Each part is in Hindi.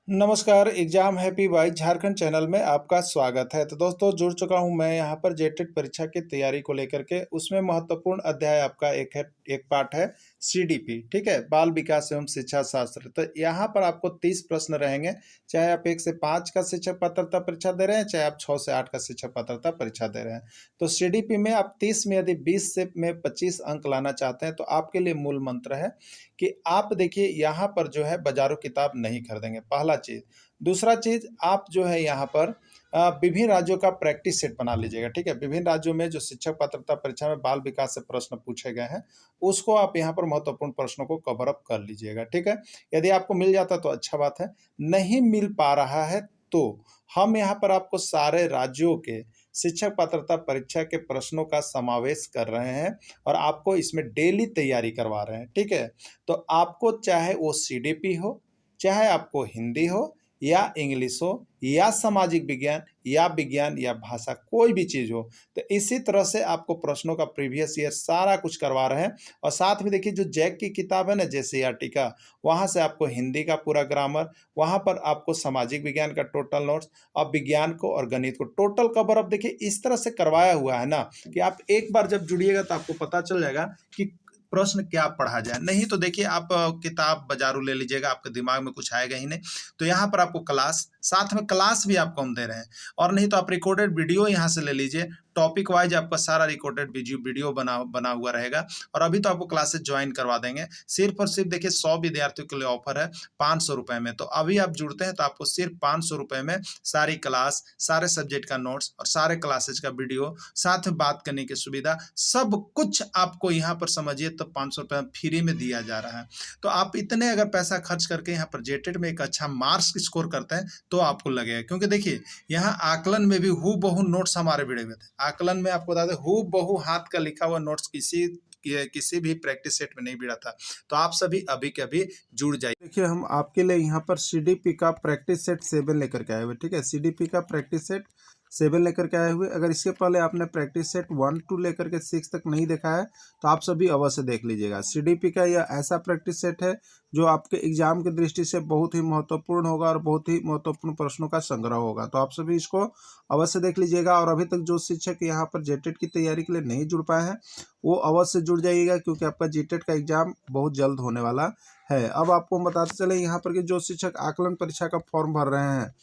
नमस्कार, exam happy by Jharkhand channel में आपका स्वागत है। तो दोस्तों जुड़ चुका हूं मैं यहाँ पर जेटेट परीक्षा की तैयारी को लेकर के। उसमें महत्वपूर्ण अध्याय आपका एक पाठ है सीडीपी, ठीक है, बाल विकास एवं शिक्षा शास्त्र। तो यहाँ पर आपको 30 प्रश्न रहेंगे, चाहे आप 1 से 5 का शिक्षक पात्रता परीक्षा दे रहे हैं, चाहे आप 6 से 8 का शिक्षक पात्रता परीक्षा दे रहे हैं। तो सीडीपी में आप 30 में यदि 20 से में 25 अंक लाना चाहते हैं तो आपके लिए मूल मंत्र है कि आप देखिए यहाँ पर जो है बाजारों किताब नहीं खरीदेंगे, पहला चीज़। दूसरा चीज़, आप जो है यहाँ पर विभिन्न राज्यों का प्रैक्टिस सेट बना लीजिएगा, ठीक है? विभिन्न राज्यों में जो शिक्षक पात्रता परीक्षा में बाल विकास से प्रश्न पूछे गए हैं, उसको आप यहाँ पर महत्वपूर्ण प्रश्नों को कवर अप कर लीजिएगा, ठीक है? यदि आपको मिल जाता तो अच्छा बात है, नहीं मिल पा रहा है तो हम यहाँ पर आपको सारे राज्यों के शिक्षक पात्रता परीक्षा के प्रश्नों का समावेश कर रहे हैं और आपको इसमें डेली तैयारी करवा रहे हैं, ठीक है? तो आपको चाहे वो सीडीपी हो, चाहे आपको हिंदी हो या इंग्लिश हो या सामाजिक विज्ञान या भाषा, कोई भी चीज़ हो, तो इसी तरह से आपको प्रश्नों का प्रीवियस ईयर सारा कुछ करवा रहे हैं। और साथ में देखिए जो जैक की किताब है ना जेसीईआरटी का, वहाँ से आपको हिंदी का पूरा ग्रामर, वहाँ पर आपको सामाजिक विज्ञान का टोटल नोट्स और विज्ञान को और गणित को टोटल कवर अप देखिए इस तरह से करवाया हुआ है ना कि आप एक बार जब जुड़िएगा तो आपको पता चल जाएगा कि प्रश्न क्या पढ़ा जाए। नहीं तो देखिए आप किताब बाजारू ले लीजिएगा, आपके दिमाग में कुछ आएगा ही नहीं। तो यहाँ पर आपको क्लास, साथ में क्लास भी आपको हम दे रहे हैं, और नहीं तो आप रिकॉर्डेड वीडियो यहाँ से ले लीजिए। टॉपिक वाइज आपका सारा रिकॉर्डेड वीडियो बना हुआ रहेगा। और अभी तो आपको क्लासेस ज्वाइन करवा देंगे। सिर्फ और सिर्फ देखिए 100 विद्यार्थियों के लिए ऑफर है 500 रुपये में। तो अभी आप जुड़ते हैं तो आपको सिर्फ 500 रुपये में सारी क्लास, सारे सब्जेक्ट का नोट्स और सारे क्लासेज का वीडियो, साथ में बात करने की सुविधा, सब कुछ आपको यहाँ पर समझिए तो 500 रुपये फ्री में दिया जा रहा है। तो आप इतने अगर पैसा खर्च करके यहाँ पर जेटेट में एक अच्छा मार्क्स स्कोर करते हैं तो आपको लगेगा, क्योंकि देखिए यहाँ आकलन में भी हूबहू नोट्स हमारे भिड़े हुए थे। आकलन में आपको बता दें हूबहू हाथ का लिखा हुआ नोट्स किसी भी प्रैक्टिस सेट में नहीं भिड़ा था। तो आप सभी अभी के अभी जुड़ जाइए। देखिए हम आपके लिए यहाँ पर सीडीपी का प्रैक्टिस सेट 7 लेकर के आए हुए, ठीक है? सीडीपी का प्रैक्टिस सेट 7 लेकर के आए हुए। अगर इसके पहले आपने प्रैक्टिस सेट 1 2 लेकर के 6 तक नहीं देखा है तो आप सभी अवश्य देख लीजिएगा। सीडीपी का यह ऐसा प्रैक्टिस सेट है जो आपके एग्जाम की दृष्टि से बहुत ही महत्वपूर्ण होगा और बहुत ही महत्वपूर्ण प्रश्नों का संग्रह होगा। तो आप सभी इसको अवश्य देख लीजिएगा। और अभी तक जो शिक्षक यहाँ पर जेटेट की तैयारी के लिए नहीं जुड़ पाए हैं वो अवश्य जुड़ जाइएगा, क्योंकि आपका जेटेट का एग्जाम बहुत जल्द होने वाला है। अब आपको बताते चले यहाँ पर कि जो शिक्षक आकलन परीक्षा का फॉर्म भर रहे हैं,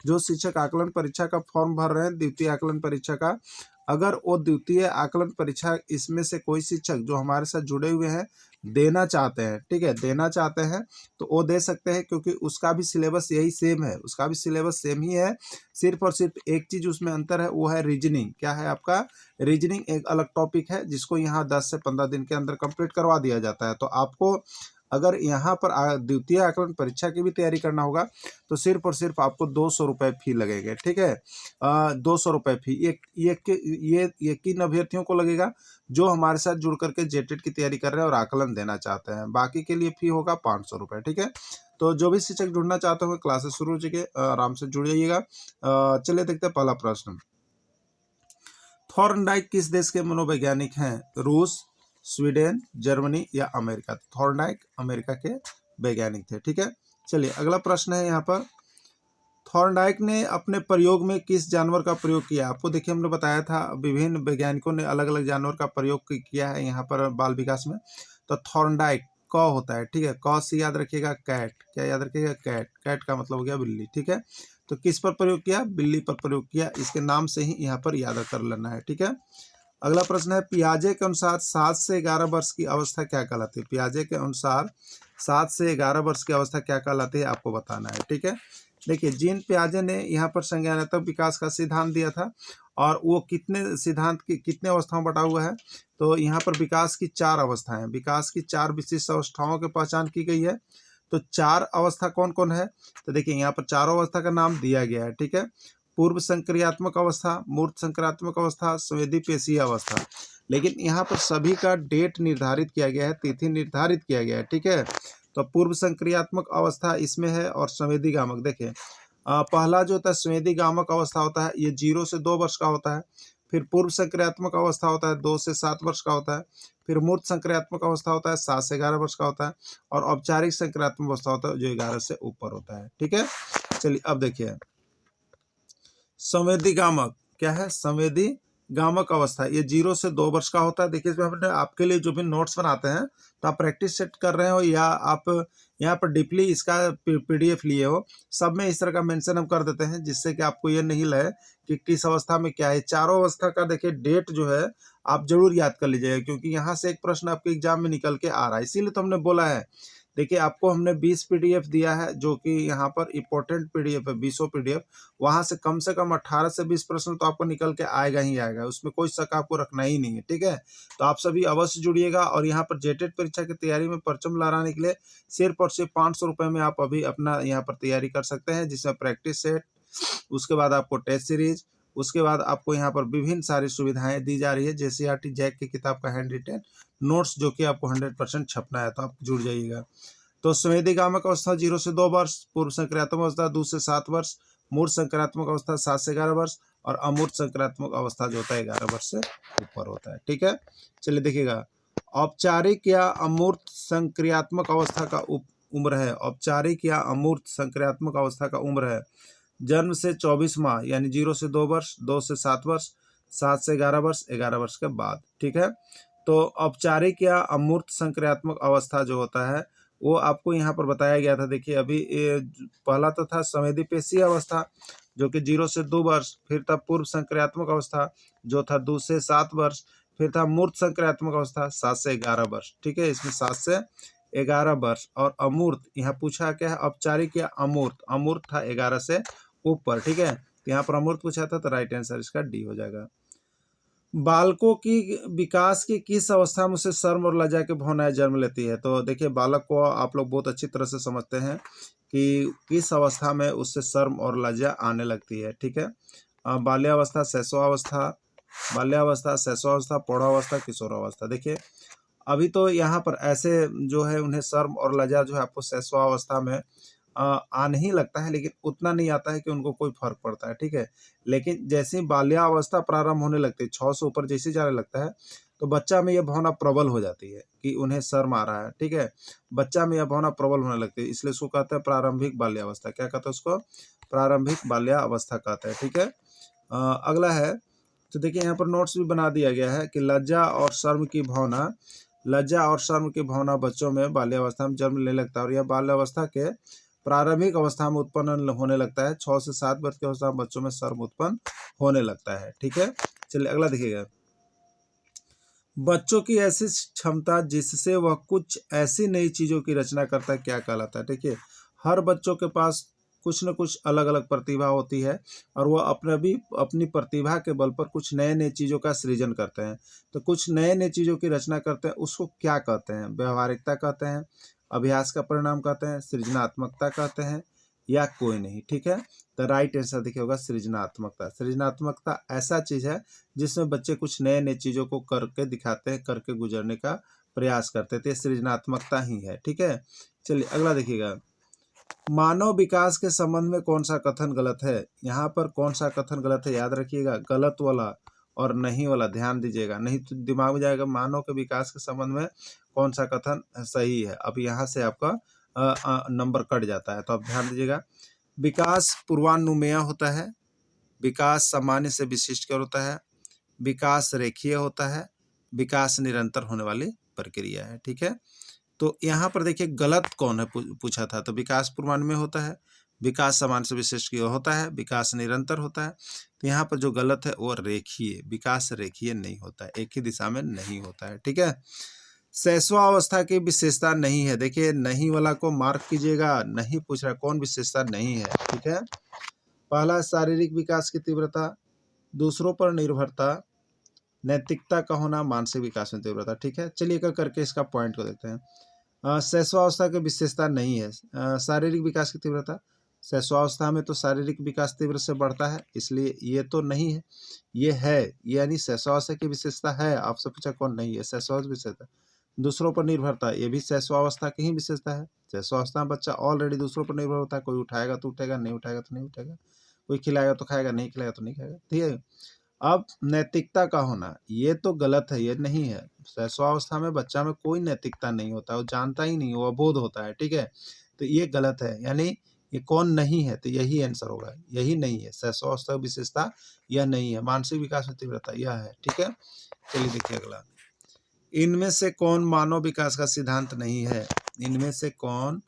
जो शिक्षक आकलन परीक्षा का फॉर्म भर रहे हैं, द्वितीय आकलन परीक्षा का, अगर वो द्वितीय आकलन परीक्षा इसमें से कोई शिक्षक जो हमारे साथ जुड़े हुए हैं देना चाहते हैं, ठीक है, देना चाहते हैं तो वो दे सकते हैं, क्योंकि उसका भी सिलेबस यही सेम है, उसका भी सिलेबस सेम ही है। सिर्फ और सिर्फ एक चीज़ उसमें अंतर है, वो है रीजनिंग। क्या है आपका? रीजनिंग एक अलग टॉपिक है जिसको यहाँ 10 से 15 दिन के अंदर कंप्लीट करवा दिया जाता है। तो आपको अगर यहाँ पर द्वितीय आकलन परीक्षा की भी तैयारी करना होगा तो सिर्फ और सिर्फ आपको 200 रुपये फी लगेंगे, ठीक है? 200 रुपये फी ये यकीन अभ्यर्थियों को लगेगा जो हमारे साथ जुड़ करके जेटेट की तैयारी कर रहे हैं और आकलन देना चाहते हैं। बाकी के लिए फी होगा 500 रुपये, ठीक है? तो जो भी शिक्षक जुड़ना चाहते हो क्लासेस शुरू हो चुके, आराम से जुड़ जाइएगा। चलिए देखते हैं पहला प्रश्न। थॉर्नडाइक किस देश के मनोवैज्ञानिक हैं? रूस, स्वीडन, जर्मनी या अमेरिका? थॉर्नडाइक अमेरिका के वैज्ञानिक थे, ठीक है? चलिए अगला प्रश्न है यहाँ पर। थॉर्नडाइक ने अपने प्रयोग में किस जानवर का प्रयोग किया? आपको देखिए हमने बताया था विभिन्न वैज्ञानिकों ने अलग अलग जानवर का प्रयोग किया है यहाँ पर बाल विकास में। तो थॉर्नडाइक क होता है, ठीक है? क से याद रखिएगा कैट। क्या याद रखिएगा? कैट। कैट का मतलब हो गया बिल्ली, ठीक है? तो किस पर प्रयोग किया? बिल्ली पर प्रयोग किया। इसके नाम से ही यहाँ पर याद कर लेना है, ठीक है? अगला प्रश्न है पियाजे के अनुसार 7 से 11 वर्ष की अवस्था क्या कहलाती है? पियाजे के अनुसार 7 से 11 वर्ष की अवस्था क्या कहलाती है आपको बताना है, ठीक है? देखिए जीन पियाजे ने यहाँ पर संज्ञानात्मक विकास का सिद्धांत दिया था, और वो कितने अवस्थाओं बटा हुआ है? तो यहाँ पर विकास की 4 अवस्थाएं, विकास की 4 विशिष्ट अवस्थाओं की पहचान की गई है। तो 4 अवस्था कौन कौन है? तो देखिए यहाँ पर 4 अवस्था का नाम दिया गया है, ठीक है? पूर्व संक्रियात्मक अवस्था, मूर्त संक्रियात्मक अवस्था, संवेदी पेशीय अवस्था। लेकिन यहाँ पर सभी का डेट निर्धारित किया गया है, तिथि निर्धारित किया गया है, ठीक है? तो पूर्व संक्रियात्मक अवस्था इसमें है और संवेदी गामक। देखिए पहला जो होता है संवेदी गामक अवस्था होता है, ये 0 से 2 वर्ष का होता है। फिर पूर्व संक्रियात्मक अवस्था होता है 2 से 7 वर्ष का होता है। फिर मूर्त संक्रियात्मक अवस्था होता है 7 से 11 वर्ष का होता है। और औपचारिक संक्रियात्मक अवस्था होता है जो 11 से ऊपर होता है। ठीक है, चलिए अब देखिए संवेदीगामक क्या है, संवेदीगामक अवस्था, ये 0 से 2 वर्ष का होता है। देखिए इसमें हमने आपके लिए जो भी नोट्स बनाते हैं तो आप प्रैक्टिस सेट कर रहे हो या आप यहाँ पर डीपली इसका पीडीएफ लिए हो, सब में इस तरह का मेंशन हम कर देते हैं जिससे कि आपको ये नहीं लगे कि किस अवस्था में क्या है। चारों अवस्था का देखिए डेट जो है आप जरूर याद कर लीजिएगा, क्योंकि यहाँ से एक प्रश्न आपके एग्जाम में निकल के आ रहा है, इसीलिए तो हमने बोला है। देखिए आपको हमने 20 पीडीएफ दिया है जो कि यहाँ पर इंपॉर्टेंट पीडीएफ है, 20 पीडीएफ, वहाँ से कम 18 से 20 प्रश्न तो आपको निकल के आएगा ही आएगा, उसमें कोई शक आपको रखना ही नहीं है। ठीक है, तो आप सभी अवश्य जुड़िएगा। और यहाँ पर जेटेट परीक्षा की तैयारी में परचम लहराने के लिए सिर्फ और सिर्फ 500 रुपये में आप अभी अपना यहाँ पर तैयारी कर सकते हैं, जिसमें प्रैक्टिस सेट, उसके बाद आपको टेस्ट सीरीज, उसके बाद आपको यहाँ पर विभिन्न सारी सुविधाएं दी जा रही है। जेसीईआरटी जैक की किताब का हैंड रिटेन नोट्स जो कि आपको 100% छपना है, तो आप जुड़ जाइएगा। तो संवेदीगामक अवस्था 0 से 2 वर्ष, पूर्व संक्रियात्मक अवस्था 2 से 7 वर्ष, मूर्त संक्रियात्मक अवस्था 7 से 11 वर्ष और अमूर्त संक्रियात्मक अवस्था जो होता है 11 वर्ष से ऊपर होता है। ठीक है, चलिए देखिएगा औपचारिक या अमूर्त संक्रियात्मक अवस्था का उम्र है, औपचारिक या अमूर्त संक्रियात्मक अवस्था का उम्र है जन्म से 24 माह यानी 0 से 2 वर्ष, 2 से 7 वर्ष, 7 से 11 वर्ष, 11 वर्ष के बाद। ठीक है, तो औपचारिक या अमूर्त संक्रियात्मक अवस्था जो होता है वो आपको यहाँ पर बताया गया था। देखिए अभी पहला तो था संवेदीपेशीय अवस्था जो कि 0 से 2 वर्ष, फिर था पूर्व संक्रियात्मक अवस्था जो था 2 से 7 वर्ष, फिर था मूर्त संक्रियात्मक अवस्था 7 से 11 वर्ष। ठीक है, इसमें 7 से 11 वर्ष। और अमूर्त यहाँ पूछा क्या है, औपचारिक या अमूर्त, अमूर्त था 11 से ऊपर। ठीक है, तो यहाँ पर अमूर्त पूछा था तो राइट आंसर इसका डी हो जाएगा। बालकों की विकास की किस अवस्था में उसे शर्म और लज्जा की भावनाएं जन्म लेती है। तो देखिए बालक को आप लोग बहुत अच्छी तरह से समझते हैं कि किस अवस्था में उससे शर्म और लज्जा आने लगती है। ठीक है, बाल्यावस्था, शैशवावस्था, बाल्यावस्था, शैशवावस्था, प्रौढ़ावस्था, किशोरावस्था। देखिए अभी तो यहाँ पर ऐसे जो है उन्हें शर्म और लज्जा जो है आपको शैशवावस्था में आने ही लगता है, लेकिन उतना नहीं आता है कि उनको कोई फर्क पड़ता है। ठीक है, लेकिन जैसे ही बाल्यावस्था प्रारंभ होने लगती है, 6 से ऊपर जैसे जाने लगता है तो बच्चा में यह भावना प्रबल हो जाती है कि उन्हें शर्म आ रहा है। ठीक है, बच्चा में यह भावना प्रबल होने लगती है, इसलिए उसको कहते हैं प्रारंभिक बाल्यावस्था। क्या कहते हैं उसको, प्रारंभिक बाल्यावस्था कहते हैं। ठीक है, अगला है तो देखिए यहाँ पर नोट्स भी बना दिया गया है कि लज्जा और शर्म की भावना, लज्जा और शर्म की भावना बच्चों में बाल्यावस्था में जन्म लेने लगता है और यह बाल्यावस्था के प्रारंभिक अवस्था में उत्पन्न होने लगता है। 6 से 7 वर्ष की अवस्था में बच्चों में शर्म उत्पन्न होने लगता है। ठीक है, चलिए अगला देखिएगा। बच्चों की ऐसी क्षमता जिससे वह कुछ ऐसी नई चीजों की रचना करता है क्या कहलाता है। देखिए हर बच्चों के पास कुछ न कुछ अलग अलग प्रतिभा होती है और वह अपनी प्रतिभा के बल पर कुछ नए नए चीज़ों का सृजन करते हैं। तो कुछ नए नए चीज़ों की रचना करते हैं, उसको क्या कहते हैं, व्यवहारिकता कहते हैं, अभ्यास का परिणाम कहते हैं, सृजनात्मकता कहते हैं या कोई नहीं। ठीक है, तो राइट आंसर देखिए होगा सृजनात्मकता। सृजनात्मकता ऐसा चीज़ है जिसमें बच्चे कुछ नए नए चीज़ों को करके दिखाते हैं, करके गुजरने का प्रयास करते थे, सृजनात्मकता ही है। ठीक है, चलिए अगला देखिएगा। मानव विकास के संबंध में कौन सा कथन गलत है। यहाँ पर कौन सा कथन गलत है याद रखिएगा, गलत वाला और नहीं वाला ध्यान दीजिएगा, नहीं तो दिमाग में जाएगा मानव के विकास के संबंध में कौन सा कथन सही है। अब यहाँ से आपका नंबर कट जाता है, तो आप ध्यान दीजिएगा। विकास पूर्वानुमेय होता है, विकास सामान्य से विशिष्ट कर होता है, विकास रेखीय होता है, विकास निरंतर होने वाली प्रक्रिया है। ठीक है, तो यहाँ पर देखिए गलत कौन है पूछा था, तो विकास पूर्वानुमेय होता है, विकास सामान्य से विशिष्ट होता है, विकास निरंतर होता है। तो यहाँ पर जो गलत है वो रेखीय, विकास रेखीय नहीं होता है, एक ही दिशा में नहीं होता है। ठीक है, शैशवावस्था की विशेषता नहीं है। देखिए नहीं वाला को मार्क कीजिएगा, नहीं पूछ रहा कौन विशेषता नहीं है। ठीक है, पहला शारीरिक विकास की तीव्रता, दूसरों पर निर्भरता, नैतिकता का होना, मानसिक विकास में तीव्रता। ठीक है, चलिए एक करके इसका पॉइंट को देखते हैं। शैशवावस्था की विशेषता नहीं है शारीरिक विकास की तीव्रता। शैशवावस्था में तो शारीरिक विकास तीव्र से बढ़ता है, इसलिए ये तो नहीं है, ये है, यानी शैशवावस्था की विशेषता है। आपसे पूछा कौन नहीं है, शैशवावस्था विशेषता। दूसरों पर निर्भरता, ये भी शैशवावस्था की ही विशेषता है। शैशवावस्था में बच्चा ऑलरेडी दूसरों पर निर्भर होता है, कोई उठाएगा तो उठेगा, नहीं उठाएगा तो नहीं उठेगा, कोई खिलाएगा तो खाएगा, नहीं खिलाएगा तो नहीं खाएगा। ठीक है, अब नैतिकता का होना, ये तो गलत है, ये नहीं है। शैशवावस्था में बच्चा में कोई नैतिकता नहीं होता, वो जानता ही नहीं, वो अबोध होता है, ठीक है। तो ये गलत है, यानी ये कौन नहीं है, तो यही आंसर होगा, यही नहीं है। शैशवावस्था विशेषता यह नहीं है। मानसिक विकास में तीव्रता यह है, ठीक है। चलिए देखिए अगला, इनमें से कौन मानव विकास का सिद्धांत नहीं है? इनमें से कौन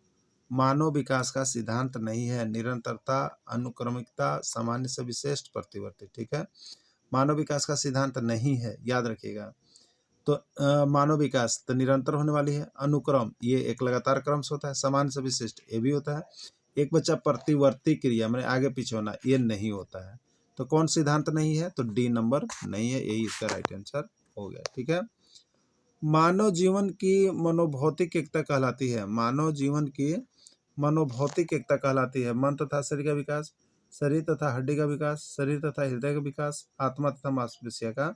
मानव विकास का सिद्धांत नहीं है? निरंतरता, अनुक्रमिकता, सामान्य से विशिष्ट, प्रतिवर्ती, ठीक है। मानव विकास का सिद्धांत नहीं है, याद रखिएगा। तो मानव विकास तो निरंतर होने वाली है। अनुक्रम, ये एक लगातार क्रम से होता है। सामान्य से विशिष्ट, ये भी होता है। एक बच्चा प्रतिवर्ती क्रिया मैंने आगे पीछे होना, ये नहीं होता है। तो कौन सिद्धांत नहीं है? तो डी नंबर नहीं है, यही इसका राइट आंसर हो गया, ठीक है। मानव जीवन की मनोभौतिक एकता कहलाती है। मानव जीवन की मनोभौतिक एकता कहलाती है। मन तथा शरीर का विकास, शरीर तथा हड्डी का विकास, शरीर तथा हृदय का विकास, आत्मा तथा मांसपेशियों का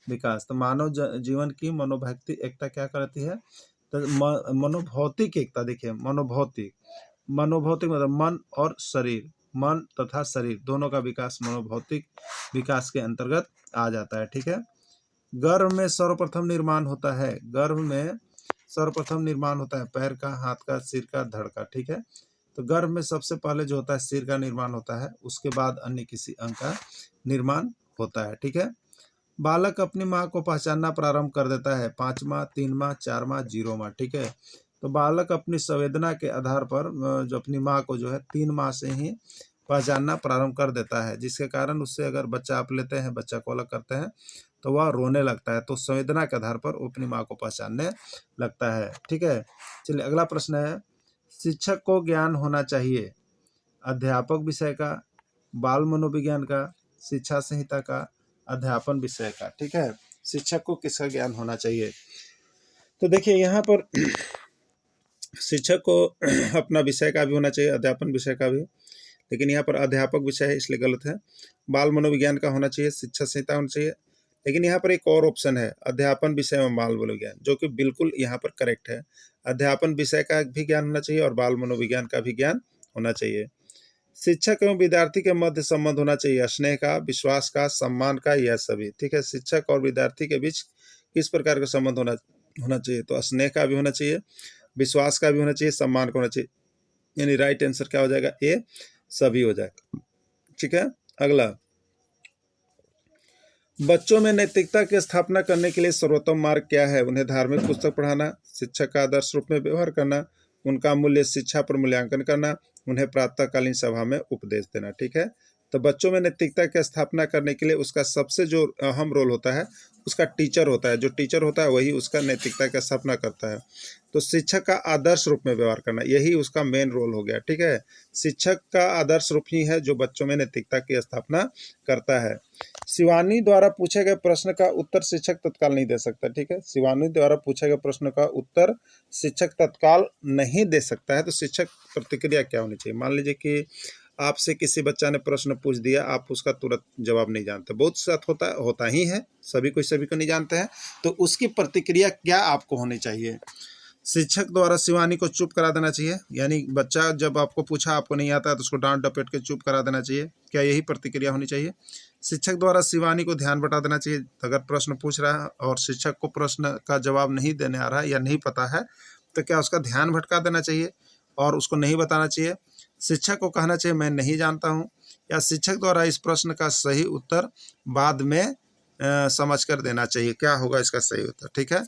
विकास। तो मानव जीवन की मनोभौतिक एकता क्या कहलाती है? तो मनोभौतिक एकता, देखिए मनोभौतिक, मनोभौतिक मतलब मन और शरीर, मन तथा शरीर दोनों का विकास मनोभौतिक विकास के अंतर्गत आ जाता है, ठीक है। गर्भ में सर्वप्रथम निर्माण होता है। गर्भ में सर्वप्रथम निर्माण होता है पैर का, हाथ का, सिर का, धड़ का, ठीक है। तो गर्भ में सबसे पहले जो होता है सिर का निर्माण होता है, उसके बाद अन्य किसी अंग का निर्माण होता है, ठीक है। बालक अपनी माँ को पहचानना प्रारंभ कर देता है 5 माह, 3 माह, 4 माह, 0 माह, ठीक है। तो बालक अपनी संवेदना के आधार पर जो अपनी माँ को जो है 3 माह से ही पहचानना प्रारंभ कर देता है, जिसके कारण उससे अगर बच्चा आप लेते हैं, बच्चा को अलग करते हैं, तो वह रोने लगता है। तो संवेदना के आधार पर वो अपनी माँ को पहचानने लगता है, ठीक है। चलिए अगला प्रश्न है, शिक्षक को ज्ञान होना चाहिए अध्यापक विषय का, बाल मनोविज्ञान का, शिक्षा संहिता का, अध्यापन विषय का, ठीक है। शिक्षक को किसका ज्ञान होना चाहिए? तो देखिए यहाँ पर शिक्षक को अपना विषय का भी होना चाहिए, अध्यापन विषय का भी, लेकिन यहाँ पर अध्यापक विषय है इसलिए गलत है। बाल मनोविज्ञान का होना चाहिए, शिक्षा संहिता होना चाहिए, लेकिन यहाँ पर एक और ऑप्शन है अध्यापन विषय में बाल मनोविज्ञान, जो कि बिल्कुल यहाँ पर करेक्ट है। अध्यापन विषय का भी ज्ञान होना चाहिए और बाल मनोविज्ञान का भी ज्ञान होना चाहिए। शिक्षक एवं विद्यार्थी के मध्य संबंध होना चाहिए स्नेह का, विश्वास का, सम्मान का, यह सभी, ठीक है। शिक्षक और विद्यार्थी के बीच किस प्रकार का संबंध होना चाहिए? तो स्नेह का भी होना चाहिए, विश्वास का भी होना चाहिए, सम्मान का होना चाहिए, यानी राइट आंसर क्या हो जाएगा? ए सभी हो जाएगा, ठीक है। अगला, बच्चों में नैतिकता की स्थापना करने के लिए सर्वोत्तम मार्ग क्या है? उन्हें धार्मिक पुस्तक पढ़ाना, शिक्षक का आदर्श रूप में व्यवहार करना, उनका मूल्य शिक्षा पर मूल्यांकन करना, उन्हें प्रातःकालीन सभा में उपदेश देना, ठीक है। तो बच्चों में नैतिकता की स्थापना करने के लिए उसका सबसे जो अहम रोल होता है उसका टीचर होता है। जो टीचर होता है वही उसका नैतिकता की स्थापना करता है। तो शिक्षक का आदर्श रूप में व्यवहार करना, यही उसका मेन रोल हो गया, ठीक है। शिक्षक का आदर्श रूप ही है जो बच्चों में नैतिकता की स्थापना करता है। शिवानी द्वारा पूछे गए प्रश्न का उत्तर शिक्षक तत्काल नहीं दे सकता, ठीक है। शिवानी द्वारा पूछे गए प्रश्न का उत्तर शिक्षक तत्काल नहीं दे सकता है, तो शिक्षक प्रतिक्रिया क्या होनी चाहिए? मान लीजिए कि आपसे किसी बच्चा ने प्रश्न पूछ दिया, आप उसका तुरंत जवाब नहीं जानते, बहुत साथ होता ही है, सभी को नहीं जानते हैं, तो उसकी प्रतिक्रिया क्या आपको होनी चाहिए? शिक्षक द्वारा शिवानी को चुप करा देना चाहिए, यानी बच्चा जब आपको पूछा आपको नहीं आता है तो उसको डांट डपेट के चुप करा देना चाहिए, क्या यही प्रतिक्रिया होनी चाहिए? शिक्षक द्वारा शिवानी को ध्यान बटा देना चाहिए, अगर प्रश्न पूछ रहा है और शिक्षक को प्रश्न का जवाब नहीं देने आ रहा है या नहीं पता है तो क्या उसका ध्यान भटका देना चाहिए और उसको नहीं बताना चाहिए? शिक्षक को कहना चाहिए मैं नहीं जानता हूँ, या शिक्षक द्वारा इस प्रश्न का सही उत्तर बाद में समझ कर देना चाहिए? क्या होगा इसका सही उत्तर, ठीक है।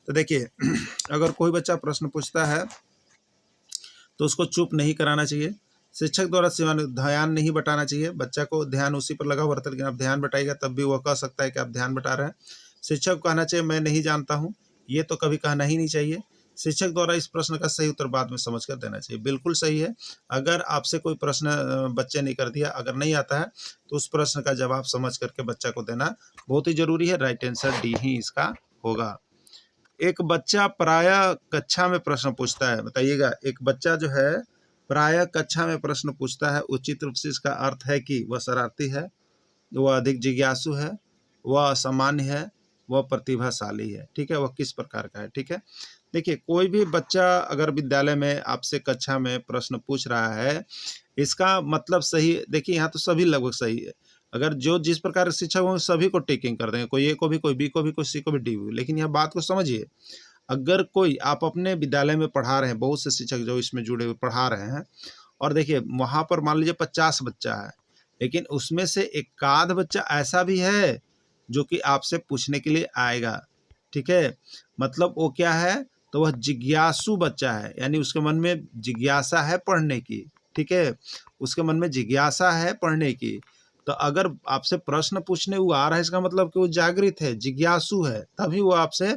तो देखिए अगर कोई बच्चा प्रश्न पूछता है तो उसको चुप नहीं कराना चाहिए, शिक्षक द्वारा ध्यान नहीं बटाना चाहिए, बच्चा को ध्यान उसी पर लगा हुआ रहता है, लेकिन आप ध्यान बटाएगा तब भी वह कह सकता है कि आप ध्यान बटा रहे हैं। शिक्षक को कहना चाहिए मैं नहीं जानता हूँ, ये तो कभी कहना ही नहीं चाहिए। शिक्षक द्वारा इस प्रश्न का सही उत्तर बाद में समझ कर देना चाहिए, बिल्कुल सही है। अगर आपसे कोई प्रश्न बच्चे ने कर दिया, अगर नहीं आता है तो उस प्रश्न का जवाब समझ करके बच्चा को देना बहुत ही जरूरी है। राइट आंसर डी ही इसका होगा। एक बच्चा प्रायः कक्षा में प्रश्न पूछता है, बताइएगा, एक बच्चा जो है प्रायः कक्षा में प्रश्न पूछता है, उचित रूप से इसका अर्थ है कि वह शरारती है, वह अधिक जिज्ञासु है, वह असामान्य है, वह प्रतिभाशाली है, ठीक है। वह किस प्रकार का है, ठीक है। देखिए कोई भी बच्चा अगर विद्यालय में आपसे कक्षा में प्रश्न पूछ रहा है, इसका मतलब सही, देखिए यहाँ तो सभी लगभग सही है, अगर जो जिस प्रकार के शिक्षक होंगे सभी को टिकिंग कर देंगे, कोई ए को भी, कोई बी को भी, कोई सी को भी, डी को भी। लेकिन यह बात को समझिए, अगर कोई आप अपने विद्यालय में पढ़ा रहे हैं, बहुत से शिक्षक जो इसमें जुड़े हुए पढ़ा रहे हैं, और देखिए वहाँ पर मान लीजिए 50 बच्चा है, लेकिन उसमें से एकाध बच्चा ऐसा भी है जो कि आपसे पूछने के लिए आएगा, ठीक है। मतलब वो क्या है, तो वह जिज्ञासु बच्चा है, यानी उसके मन में जिज्ञासा है पढ़ने की, ठीक है, उसके मन में जिज्ञासा है पढ़ने की। तो अगर आपसे प्रश्न पूछने वो आ रहा है, इसका मतलब कि वो जागृत है, जिज्ञासु है, तभी वो आपसे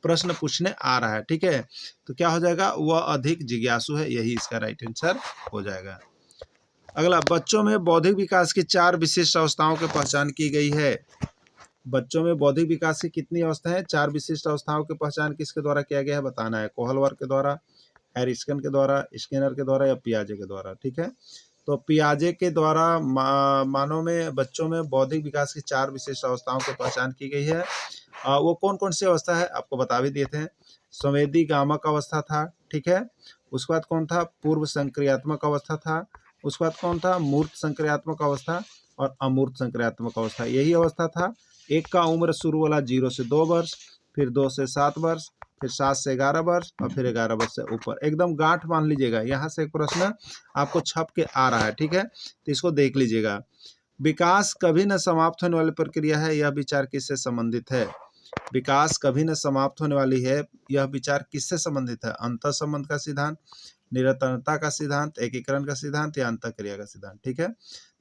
प्रश्न पूछने आ रहा है, ठीक है। तो क्या हो जाएगा, वह अधिक जिज्ञासु है, यही इसका राइट आंसर हो जाएगा। अगला, बच्चों में बौद्धिक विकास की 4 विशिष्ट अवस्थाओं की पहचान की गई है। बच्चों में बौद्धिक विकास की कितनी अवस्थाएं हैं, 4 विशिष्ट अवस्थाओं की पहचान किसके द्वारा किया गया है, बताना है। कोहलवर के द्वारा, एरिस्टन के द्वारा, स्किनर के द्वारा या पियाजे के द्वारा, ठीक है। तो पियाजे के द्वारा मानव में, बच्चों में बौद्धिक विकास की 4 विशिष्ट अवस्थाओं की पहचान की गई है। वो कौन कौन सी अवस्था है आपको बता भी दिए थे। संवेदी गामक अवस्था था, ठीक है। उसके बाद कौन था, पूर्व संक्रियात्मक अवस्था था। उसके बाद कौन था, मूर्त संक्रियात्मक अवस्था और अमूर्त संक्रियात्मक अवस्था। यही अवस्था था। एक का उम्र शुरू वाला 0 से 2 वर्ष, फिर 2 से 7 वर्ष, फिर 7 से 11 वर्ष और फिर 11 वर्ष से ऊपर। एकदम गांठ मान लीजिएगा, यहाँ से एक प्रश्न आपको छप के आ रहा है, ठीक है, तो इसको देख लीजिएगा। विकास कभी न समाप्त होने वाली प्रक्रिया है, यह विचार किससे संबंधित है। विकास कभी न समाप्त होने वाली है, यह विचार किससे संबंधित है। अंतः संबंध का सिद्धांत, निरंतरता का सिद्धांत, एकीकरण का सिद्धांत या अंतःक्रिया का सिद्धांत, ठीक है।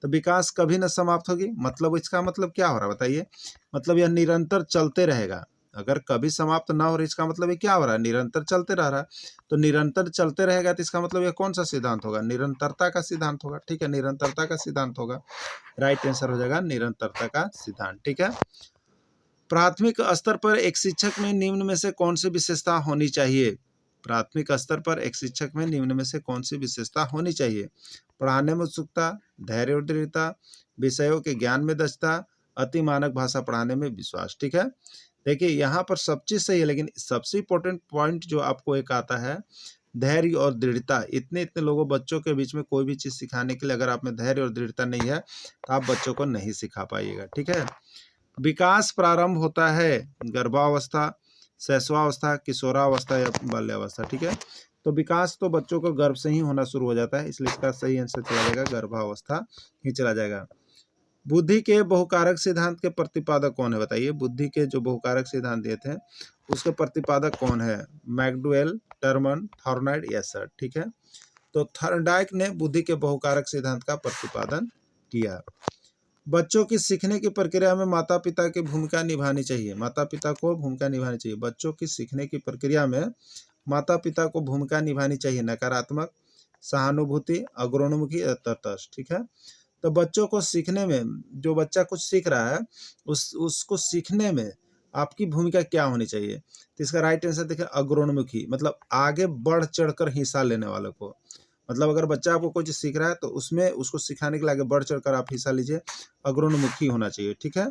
तो विकास कभी न समाप्त होगी, मतलब इसका मतलब क्या हो रहा है बताइए, मतलब यह निरंतर चलते रहेगा। अगर कभी समाप्त ना हो रहा, इसका मतलब ये क्या हो रहा है, निरंतर चलते रह रहा है। तो निरंतर चलते रहेगा, तो इसका मतलब यह कौन सा सिद्धांत होगा, निरंतरता का सिद्धांत होगा, ठीक है, निरंतरता का सिद्धांत होगा। राइट आंसर हो जाएगा निरंतरता का सिद्धांत, ठीक है। प्राथमिक स्तर पर एक शिक्षक में निम्न में से कौन सी विशेषता होनी चाहिए। प्राथमिक स्तर पर एक शिक्षक में निम्न में से कौन सी विशेषता होनी चाहिए। पढ़ाने में उत्सुकता, धैर्य और दृढ़ता, विषयों के ज्ञान में दक्षता, अति मानक भाषा पढ़ाने में विश्वास, ठीक है। देखिए यहाँ पर सब चीज़ सही है, लेकिन सबसे इम्पोर्टेंट पॉइंट जो आपको एक आता है, धैर्य और दृढ़ता। इतने इतने लोगों बच्चों के बीच में कोई भी चीज़ सिखाने के लिए अगर आप में धैर्य और दृढ़ता नहीं है, तो आप बच्चों को नहीं सिखा पाइएगा, ठीक है। विकास प्रारंभ होता है गर्भावस्था, शैशवावस्था, किशोरावस्था या बाल्यावस्था, ठीक है। तो विकास तो बच्चों को गर्भ से ही होना शुरू हो जाता है, इसलिए इसका सही आंसर चला जाएगा गर्भावस्था ही चला जाएगा। बुद्धि के बहुकारक सिद्धांत के प्रतिपादक कौन है बताइए। बुद्धि के जो बहुकारक सिद्धांत दिए थे उसके प्रतिपादक कौन है, मैकडुएल, टर्मन, थॉर्नाइड या सर, ठीक है। तो थॉर्नडाइक ने बुद्धि के बहुकारक सिद्धांत का प्रतिपादन किया। बच्चों की सीखने की प्रक्रिया में माता पिता की भूमिका निभानी चाहिए। माता पिता को भूमिका निभानी चाहिए। बच्चों की सीखने की प्रक्रिया में माता पिता को भूमिका निभानी चाहिए। नकारात्मक, सहानुभूति, अग्रणोन्मुखी, तटस्थ, ठीक है। तो बच्चों को सीखने में, जो बच्चा कुछ सीख रहा है उसको सीखने में आपकी भूमिका क्या होनी चाहिए। तो इसका राइट आंसर देखिए अग्रणोन्मुखी, मतलब आगे बढ़ चढ़कर हिस्सा लेने वालों को। मतलब अगर बच्चा आपको कोई चीज़ सीख रहा है तो उसमें उसको सिखाने के लिए आगे बढ़ चढ़कर आप हिस्सा लीजिए, अग्रणोन्मुखी होना चाहिए, ठीक है।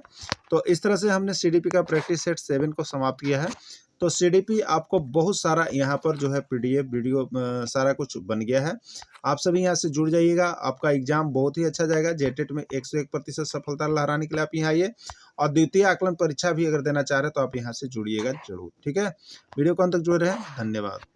तो इस तरह से हमने सीडीपी का प्रैक्टिस सेट 7 को समाप्त किया है। तो सीडीपी आपको बहुत सारा यहाँ पर जो है पीडीएफ वीडियो सारा कुछ बन गया है। आप सभी यहाँ से जुड़ जाइएगा, आपका एग्जाम बहुत ही अच्छा जाएगा। जेटेट में 101% सफलता लहराने के लिए आप यहाँ आइए, और द्वितीय आकलन परीक्षा भी अगर देना चाह रहे हैं तो आप यहाँ से जुड़िएगा जरूर, ठीक है। वीडियो को अंत तक जुड़े रहें, धन्यवाद।